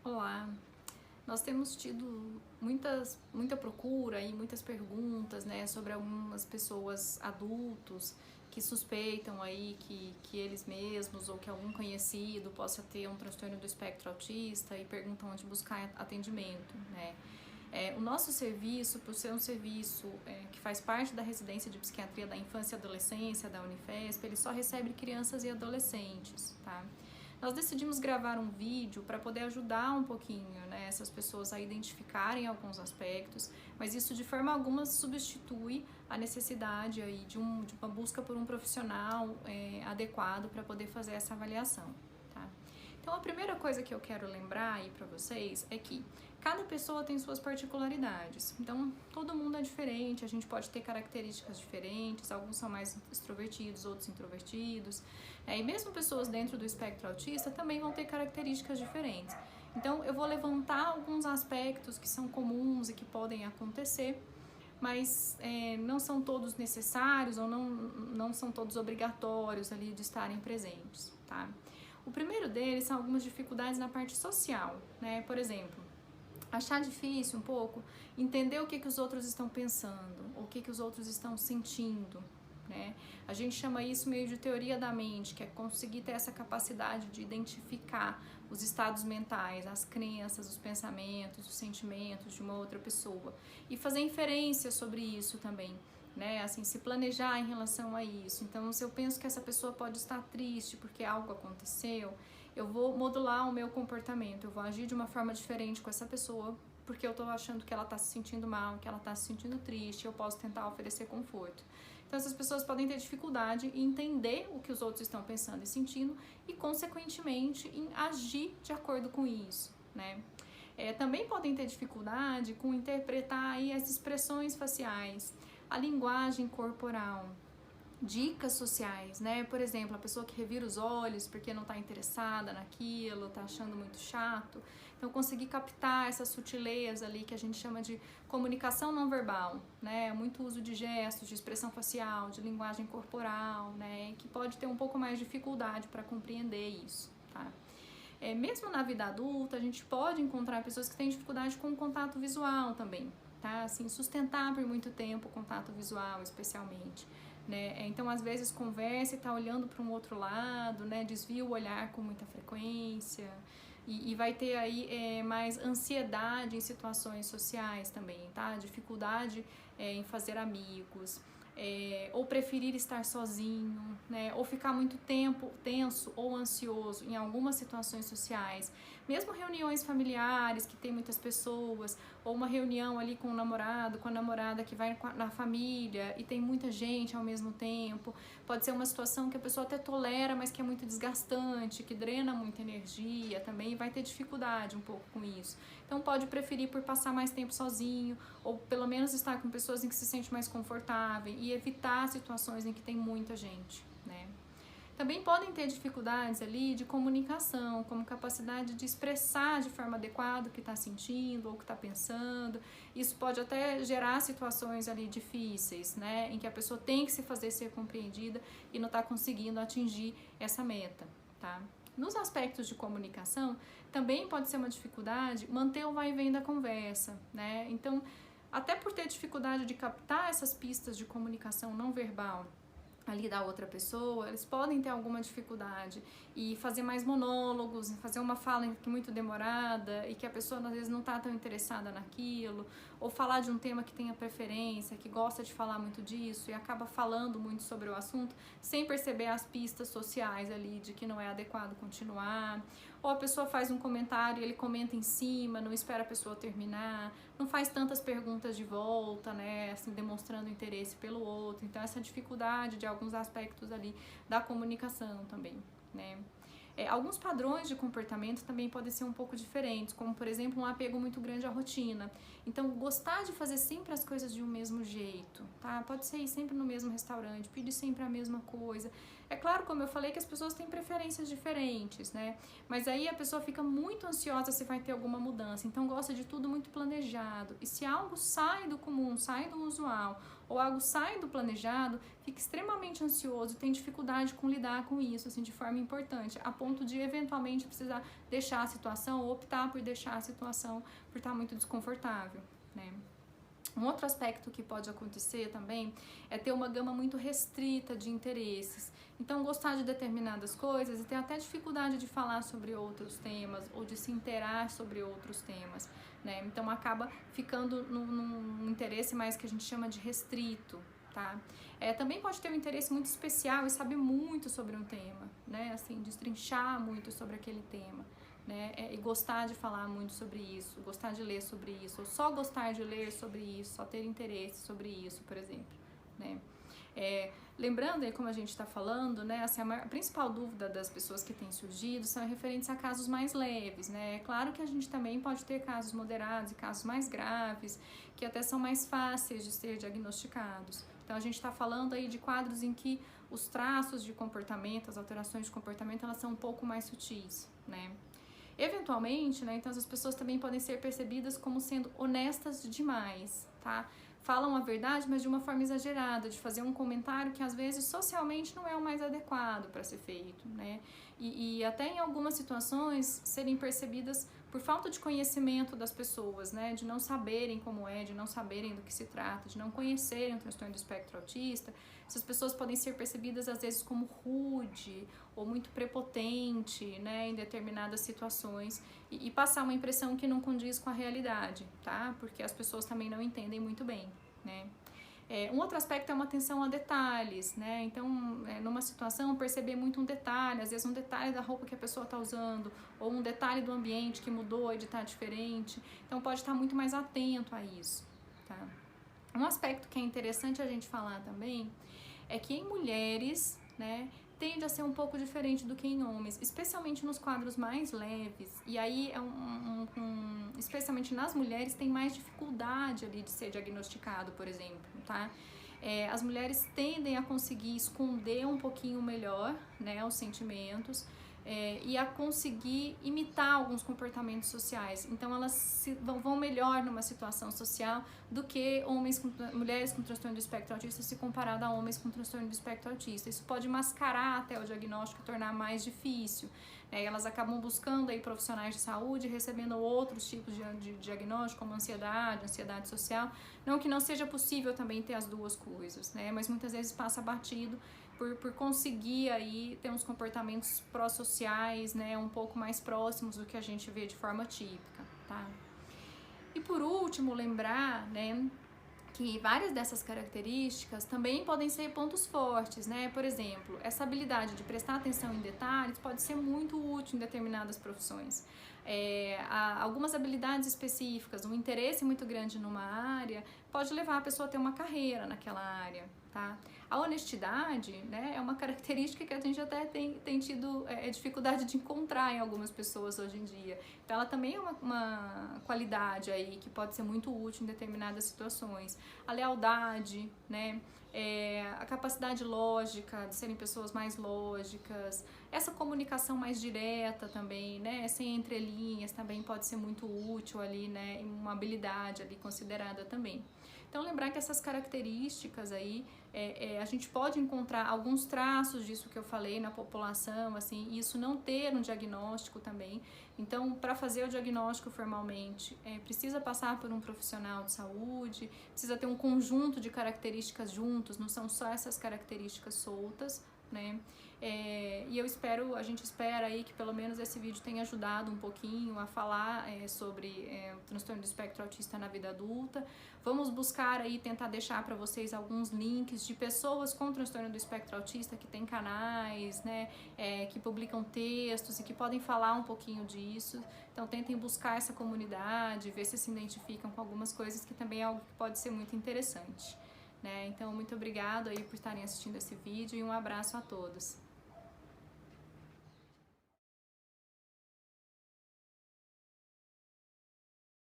Olá, nós temos tido muita procura e muitas perguntas, né, sobre algumas pessoas adultos que suspeitam aí que eles mesmos ou que algum conhecido possa ter um transtorno do espectro autista e perguntam onde buscar atendimento, né. O nosso serviço, por ser um serviço que faz parte da residência de psiquiatria da infância e adolescência da Unifesp, ele só recebe crianças e adolescentes, tá? Nós decidimos gravar um vídeo para poder ajudar um pouquinho, né, essas pessoas a identificarem alguns aspectos, mas isso de forma alguma substitui a necessidade aí de uma busca por um profissional adequado para poder fazer essa avaliação. Tá? Então a primeira coisa que eu quero lembrar aí para vocês é que cada pessoa tem suas particularidades, então todo mundo é diferente, a gente pode ter características diferentes, alguns são mais extrovertidos, outros introvertidos, e mesmo pessoas dentro do espectro autista também vão ter características diferentes. Então eu vou levantar alguns aspectos que são comuns e que podem acontecer, mas não são todos necessários ou não são todos obrigatórios ali de estarem presentes, tá? O primeiro deles são algumas dificuldades na parte social, né? Por exemplo, achar difícil um pouco entender o que os outros estão pensando, o que os outros estão sentindo, né? A gente chama isso meio de teoria da mente, que é conseguir ter essa capacidade de identificar os estados mentais, as crenças, os pensamentos, os sentimentos de uma outra pessoa e fazer inferência sobre isso também, né? Assim, se planejar em relação a isso. Então, se eu penso que essa pessoa pode estar triste porque algo aconteceu, eu vou modular o meu comportamento, eu vou agir de uma forma diferente com essa pessoa porque eu tô achando que ela tá se sentindo mal, que ela tá se sentindo triste, eu posso tentar oferecer conforto. Então essas pessoas podem ter dificuldade em entender o que os outros estão pensando e sentindo e, consequentemente, em agir de acordo com isso, né? Também podem ter dificuldade com interpretar aí as expressões faciais, a linguagem corporal, dicas sociais, né? Por exemplo, a pessoa que revira os olhos porque não está interessada naquilo, está achando muito chato. Então, conseguir captar essa sutileza ali que a gente chama de comunicação não verbal, né? Muito uso de gestos, de expressão facial, de linguagem corporal, né? Que pode ter um pouco mais de dificuldade para compreender isso, tá? Mesmo na vida adulta, a gente pode encontrar pessoas que têm dificuldade com o contato visual também, tá? Assim, sustentar por muito tempo o contato visual, especialmente, né? Então, às vezes, conversa e tá olhando para um outro lado, né? Desvia o olhar com muita frequência e vai ter aí mais ansiedade em situações sociais também, tá? Dificuldade em fazer amigos. Ou preferir estar sozinho, né? Ou ficar muito tempo tenso ou ansioso em algumas situações sociais, mesmo reuniões familiares que tem muitas pessoas, ou uma reunião ali com o namorado, com a namorada que vai na família e tem muita gente ao mesmo tempo, pode ser uma situação que a pessoa até tolera, mas que é muito desgastante, que drena muita energia também, e vai ter dificuldade um pouco com isso. Então pode preferir por passar mais tempo sozinho, ou pelo menos estar com pessoas em que se sente mais confortável e evitar situações em que tem muita gente, né? Também podem ter dificuldades ali de comunicação, como capacidade de expressar de forma adequada o que está sentindo ou o que está pensando. Isso pode até gerar situações ali difíceis, né? Em que a pessoa tem que se fazer ser compreendida e não está conseguindo atingir essa meta, tá? Nos aspectos de comunicação, também pode ser uma dificuldade manter o vai e vem da conversa, né? Então, até por ter dificuldade de captar essas pistas de comunicação não verbal ali da outra pessoa, eles podem ter alguma dificuldade e fazer mais monólogos, fazer uma fala muito demorada e que a pessoa às vezes não está tão interessada naquilo, ou falar de um tema que tenha preferência, que gosta de falar muito disso e acaba falando muito sobre o assunto sem perceber as pistas sociais ali de que não é adequado continuar, ou a pessoa faz um comentário e ele comenta em cima, não espera a pessoa terminar, não faz tantas perguntas de volta, né, assim, demonstrando interesse pelo outro. Então essa dificuldade de alguns aspectos ali da comunicação também, né. Alguns padrões de comportamento também podem ser um pouco diferentes, como por exemplo um apego muito grande à rotina. Então gostar de fazer sempre as coisas de um mesmo jeito, tá? Pode ser ir sempre no mesmo restaurante, pedir sempre a mesma coisa, É claro, como eu falei, que as pessoas têm preferências diferentes, né? Mas aí a pessoa fica muito ansiosa se vai ter alguma mudança, então gosta de tudo muito planejado. E se algo sai do comum, sai do usual, ou algo sai do planejado, fica extremamente ansioso, tem dificuldade com lidar com isso, assim, de forma importante, a ponto de eventualmente precisar deixar a situação ou optar por deixar a situação por estar muito desconfortável, né? Um outro aspecto que pode acontecer também é ter uma gama muito restrita de interesses. Então, gostar de determinadas coisas e ter até dificuldade de falar sobre outros temas ou de se interar sobre outros temas, né? Então, acaba ficando num interesse mais que a gente chama de restrito, tá? Também pode ter um interesse muito especial e saber muito sobre um tema, né? Assim, destrinchar muito sobre aquele tema. Né, e gostar de falar muito sobre isso, gostar de ler sobre isso, ou só gostar de ler sobre isso, só ter interesse sobre isso, por exemplo, né. Lembrando aí, como a gente está falando, né, assim, a principal dúvida das pessoas que têm surgido são referentes a casos mais leves, né. É claro que a gente também pode ter casos moderados e casos mais graves, que até são mais fáceis de ser diagnosticados. Então, a gente está falando aí de quadros em que os traços de comportamento, as alterações de comportamento, elas são um pouco mais sutis, né. Eventualmente, né, então as pessoas também podem ser percebidas como sendo honestas demais, tá? Falam a verdade, mas de uma forma exagerada, de fazer um comentário que às vezes socialmente não é o mais adequado para ser feito, né? E até em algumas situações serem percebidas por falta de conhecimento das pessoas, né? De não saberem como é, de não saberem do que se trata, de não conhecerem o transtorno do espectro autista. Essas pessoas podem ser percebidas às vezes como rude ou muito prepotente, né, em determinadas situações e passar uma impressão que não condiz com a realidade, tá? Porque as pessoas também não entendem muito bem, né? Um outro aspecto é uma atenção a detalhes, né? Então, numa situação, perceber muito um detalhe, às vezes um detalhe da roupa que a pessoa está usando, ou um detalhe do ambiente que mudou e de estar diferente. Então, pode estar muito mais atento a isso, tá? Um aspecto que é interessante a gente falar também é que em mulheres, né, tende a ser um pouco diferente do que em homens, especialmente nos quadros mais leves. E aí, especialmente nas mulheres, tem mais dificuldade ali de ser diagnosticado, por exemplo, tá? As mulheres tendem a conseguir esconder um pouquinho melhor, né, os sentimentos, e a conseguir imitar alguns comportamentos sociais. Então elas vão melhor numa situação social do que mulheres com transtorno do espectro autista se comparado a homens com transtorno do espectro autista. Isso pode mascarar até o diagnóstico e tornar mais difícil. Elas acabam buscando aí profissionais de saúde, recebendo outros tipos de diagnóstico, como ansiedade social. Não que não seja possível também ter as duas coisas, né? Mas muitas vezes passa batido por conseguir aí ter uns comportamentos pró-sociais, né, um pouco mais próximos do que a gente vê de forma típica, tá? E por último, lembrar, né, que várias dessas características também podem ser pontos fortes, né? Por exemplo, essa habilidade de prestar atenção em detalhes pode ser muito útil em determinadas profissões. Algumas habilidades específicas, um interesse muito grande numa área, pode levar a pessoa a ter uma carreira naquela área, tá? A honestidade, né, é uma característica que a gente até tem tido dificuldade de encontrar em algumas pessoas hoje em dia. Então, ela também é uma qualidade aí que pode ser muito útil em determinadas situações. A lealdade, né, a capacidade lógica, de serem pessoas mais lógicas, essa comunicação mais direta também, né, sem entrelinhas, também pode ser muito útil ali, né, uma habilidade ali considerada também. Então, lembrar que essas características aí, a gente pode encontrar alguns traços disso que eu falei na população, assim, e isso não ter um diagnóstico também. Então, para fazer o diagnóstico formalmente, precisa passar por um profissional de saúde, precisa ter um conjunto de características juntos, não são só essas características soltas, né? E a gente espera aí que pelo menos esse vídeo tenha ajudado um pouquinho a falar sobre o transtorno do espectro autista na vida adulta. Vamos buscar aí tentar deixar para vocês alguns links de pessoas com transtorno do espectro autista que tem canais, né, que publicam textos e que podem falar um pouquinho disso. Então tentem buscar essa comunidade, ver se identificam com algumas coisas que também é algo que pode ser muito interessante. Né? Então, muito obrigado aí por estarem assistindo esse vídeo e um abraço a todos.